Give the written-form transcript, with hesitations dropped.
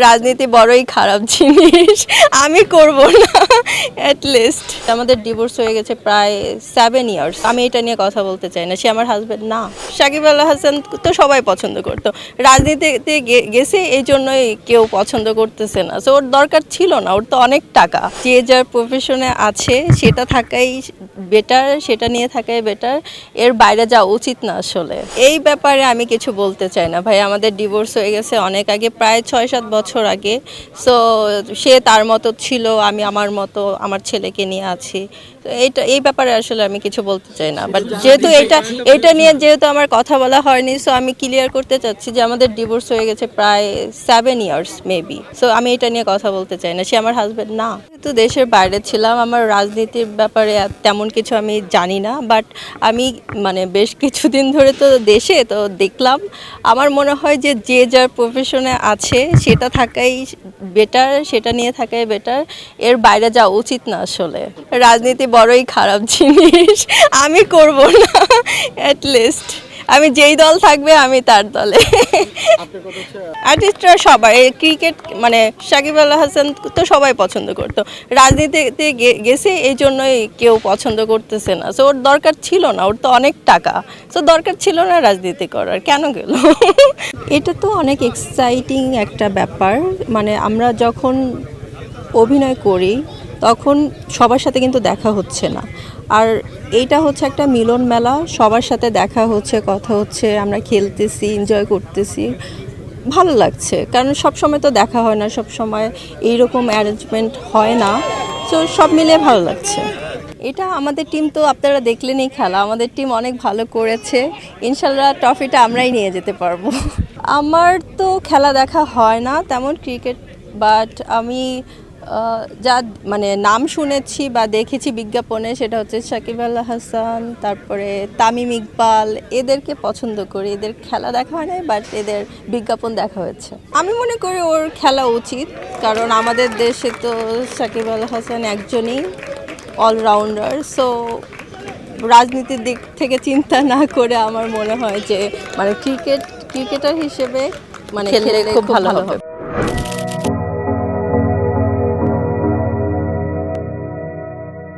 রাজনীতি বড়ই খারাপ জিনিস, আমি করব না অ্যাট লিস্ট। আমাদের ডিভোর্স হয়ে গেছে প্রায় 7 ইয়ার্স। আমি এটা নিয়ে কথা বলতে চাই না, সে আমার হাজবেন্ড না। সাকিব আল হাসান তো সবাই পছন্দ করতো, রাজনীতিতে গেছে এই জন্যই কেউ পছন্দ করতেছে না। সো ওর দরকার ছিল না, ওর তো অনেক টাকা। যে যার প্রফেশনে আছে সেটা থাকাই বেটার, সেটা নিয়ে থাকাই বেটার, এর বাইরে যাওয়া উচিত না আসলে। এই ব্যাপারে আমি কিছু বলতে চাই না ভাই, আমাদের ডিভোর্স হয়ে গেছে অনেক আগে, প্রায় 6-7 বছর আগে। সো সে তার মতো ছিল, আমি আমার মতো আমার ছেলেকে নিয়ে আছি। তো এই ব্যাপারে আসলে আমি কিছু বলতে চাই না। বাট যেহেতু এটা নিয়ে যেহেতু আমার কথা বলা হয়নি, সো আমি ক্লিয়ার করতে চাচ্ছি যে আমাদের ডিভোর্স হয়ে গেছে প্রায় 7 ইয়ার্স মেবি। সো আমি এটা নিয়ে কথা বলতে চাই না, সে আমার হাজবেন্ড না। যেহেতু দেশের বাইরে ছিলাম, আমার রাজনীতির ব্যাপারে তেমন কিছু আমি জানি না। বাট আমি মানে বেশ কিছুদিন ধরে তো দেশে, তো দেখলাম, আমার মনে হয় যে যে যার প্রফেশনে আছে সেটা থাকাই বেটার, সেটা নিয়ে থাকাই বেটার, এর বাইরে যাওয়া উচিত না আসলে। রাজনীতি বড়ই খারাপ জিনিস, আমি করব না অ্যাট লিস্ট। আমি যেই দল থাকবে আমি তার দলে। আর্টিস্টরা সবাই ক্রিকেট মানে সাকিব আল হাসান তো সবাই পছন্দ করতো, রাজনীতিতে গেছে এই জন্যই কেউ পছন্দ করতেছে না। সো ওর দরকার ছিল না, ওর তো অনেক টাকা। সো দরকার ছিল না রাজনীতি করার, কেন গেল? এটা তো অনেক এক্সাইটিং একটা ব্যাপার। মানে আমরা যখন অভিনয় করি তখন সবার সাথে কিন্তু দেখা হচ্ছে না, আর এইটা হচ্ছে একটা মিলন মেলা, সবার সাথে দেখা হচ্ছে, কথা হচ্ছে, আমরা খেলতেছি, এনজয় করতেছি, ভালো লাগছে। কারণ সব সময় তো দেখা হয় না, সব সময় এইরকম অ্যারেঞ্জমেন্ট হয় না। তো সব মিলিয়ে ভালো লাগছে। এটা আমাদের টিম তো আপনারা দেখলেনই খেলা, আমাদের টিম অনেক ভালো করেছে। ইনশাল্লাহ ট্রফিটা আমরাই নিয়ে যেতে পারবো। আমার তো খেলা দেখা হয় না তেমন ক্রিকেট, বাট আমি যা মানে নাম শুনেছি বা দেখেছি বিজ্ঞাপনে, সেটা হচ্ছে সাকিব আল হাসান, তারপরে তামিম ইকবাল, এদেরকে পছন্দ করি। এদের খেলা দেখা হয় না, বাট এদের বিজ্ঞাপন দেখা হয়েছে। আমি মনে করি ওর খেলা উচিত, কারণ আমাদের দেশে তো সাকিব আল হাসান একজনই অলরাউন্ডার। সো রাজনীতির দিক থেকে চিন্তা না করে আমার মনে হয় যে মানে ক্রিকেটার হিসেবে মানে খেলে খুব ভালো হবে।